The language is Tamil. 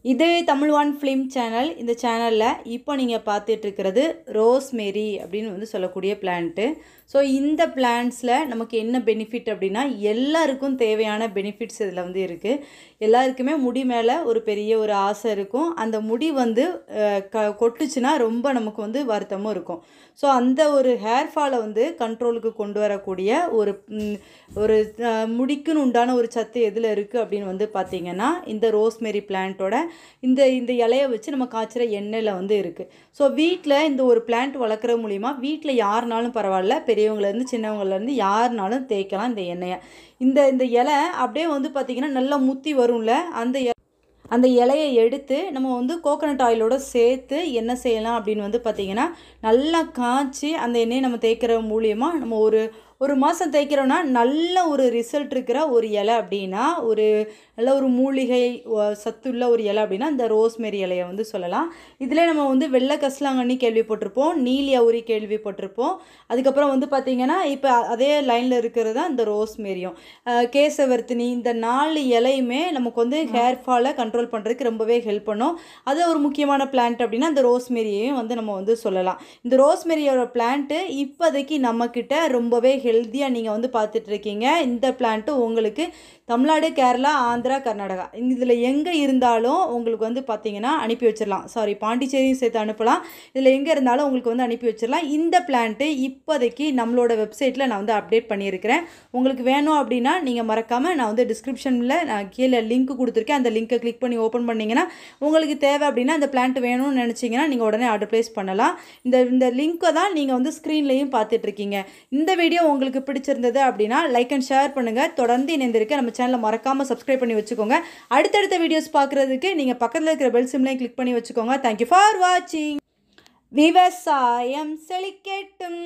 இது தமிழ் ஒன் ஃபிலிம் சேனல். இந்த சேனலில் இப்போ நீங்கள் பார்த்துட்ருக்கிறது ரோஸ்மேரி அப்படின்னு வந்து சொல்லக்கூடிய பிளான்ட்டு. ஸோ இந்த பிளான்ட்ஸில் நமக்கு என்ன பெனிஃபிட் அப்படின்னா, எல்லாருக்கும் தேவையான பெனிஃபிட்ஸ் இதில் வந்து இருக்குது. எல்லாருக்குமே முடி மேலே ஒரு பெரிய ஒரு ஆசை இருக்கும். அந்த முடி வந்து கொட்டுச்சுன்னா ரொம்ப நமக்கு வந்து வருத்தமும் இருக்கும். ஸோ அந்த ஒரு ஹேர் ஃபாலை வந்து கண்ட்ரோலுக்கு கொண்டு வரக்கூடிய ஒரு முடிக்குன்னு உண்டான ஒரு சத்து எதில் இருக்குது அப்படின்னு வந்து பார்த்திங்கன்னா, இந்த ரோஸ்மேரி பிளான்ட்டோட இந்த இலையை வச்சு நம்ம காய்ச்சிற எண்ணெயில் வந்து இருக்குது. ஸோ வீட்டில் இந்த ஒரு பிளான்ட் வளர்க்குற மூலிமா வீட்டில் யாருனாலும் பரவாயில்ல, பெரியவங்கலேருந்து சின்னவங்கலேருந்து யாருனாலும் தேய்க்கலாம் இந்த எண்ணெயை. இந்த இலை அப்படியே வந்து பார்த்திங்கன்னா நல்லா முத்தி வரும்ல, அந்த இலையை எடுத்து நம்ம வந்து கோகோனட் ஆயிலோடு சேர்த்து என்ன செய்யலாம் அப்படின்னு வந்து பார்த்திங்கன்னா, நல்லா காய்ச்சி அந்த எண்ணெயை நம்ம தேய்க்கிற மூலியமாக நம்ம ஒரு மாதம் தேய்க்கிறோன்னா நல்ல ஒரு ரிசல்ட் இருக்கிற ஒரு இலை அப்படின்னா, நல்ல ஒரு மூலிகை சத்துள்ள ஒரு இலை அப்படின்னா இந்த ரோஸ்மேரி இலையை வந்து சொல்லலாம். இதில் நம்ம வந்து வெள்ளை கசலாங்கண்ணி கேள்விப்பட்டிருப்போம், நீலி அவுரி கேள்விப்பட்டிருப்போம். அதுக்கப்புறம் வந்து பார்த்திங்கன்னா இப்போ அதே லைனில் இருக்கிறது தான் இந்த ரோஸ்மேரியும். கேசவர்த்தினி, இந்த 4 இலையுமே நமக்கு வந்து ஹேர் ஃபாலை கண்ட்ரோல் பண்ணுறதுக்கு ரொம்பவே ஹெல்ப் பண்ணும். அது ஒரு முக்கியமான பிளான்ட் அப்படின்னா இந்த ரோஸ்மேரியையும் வந்து நம்ம வந்து சொல்லலாம். இந்த ரோஸ்மேரியோட பிளான்ட்டு இப்போதைக்கு நம்மக்கிட்ட ரொம்பவே ஹெல்த்தியாக நீங்கள் வந்து பார்த்துட்ருக்கீங்க. இந்த பிளான்ட்டு உங்களுக்கு தமிழ்நாடு, கேரளா, ஆந்திரா, கர்நாடகா இதில் எங்கே இருந்தாலும் உங்களுக்கு வந்து பார்த்திங்கன்னா அனுப்பி வச்சிடலாம். சாரி, பாண்டிச்சேரியும் சேர்த்து அனுப்பலாம். இதில் எங்கே இருந்தாலும் உங்களுக்கு வந்து அனுப்பி வச்சிடலாம். இந்த பிளான்ட்டு இப்போதைக்கு நம்மளோட வெப்சைட்டில் நான் வந்து அப்டேட் பண்ணியிருக்கிறேன். உங்களுக்கு வேணும் அப்படின்னா நீங்கள் மறக்காமல் நான் வந்து டிஸ்கிரிப்ஷனில் நான் கீழே லிங்க் கொடுத்துருக்கேன். அந்த லிங்க்கை கிளிக் பண்ணி ஓப்பன் பண்ணிங்கன்னா உங்களுக்கு தேவை அப்படின்னா அந்த பிளான்ட் வேணும்னு நினச்சிங்கன்னா நீங்கள் உடனே ஆர்டர் ப்ளேஸ் பண்ணலாம். இந்த லிங்க்கை தான் நீங்கள் வந்து ஸ்க்ரீன்லேயும் பார்த்துட்ருக்கீங்க. இந்த வீடியோ உங்களுக்கு பிடிச்சிருந்தது அப்படின்னா லைக் அண்ட் ஷேர் பண்ணுங்கள். தொடர்ந்து இணைந்திருக்க நம்ம சேனலை மறக்காமல் சப்ஸ்கிரைப் பண்ணி வச்சுக்கோங்க. அடுத்தடுத்த வீடியோஸ் பார்க்குறதுக்கு நீங்கள் பக்கத்தில் இருக்கிற பெல் சிம்லையும் கிளிக் பண்ணி வச்சுக்கோங்க. தேங்க்யூ ஃபார் வாட்சிங். விவசாயம் செழிக்கட்டும்.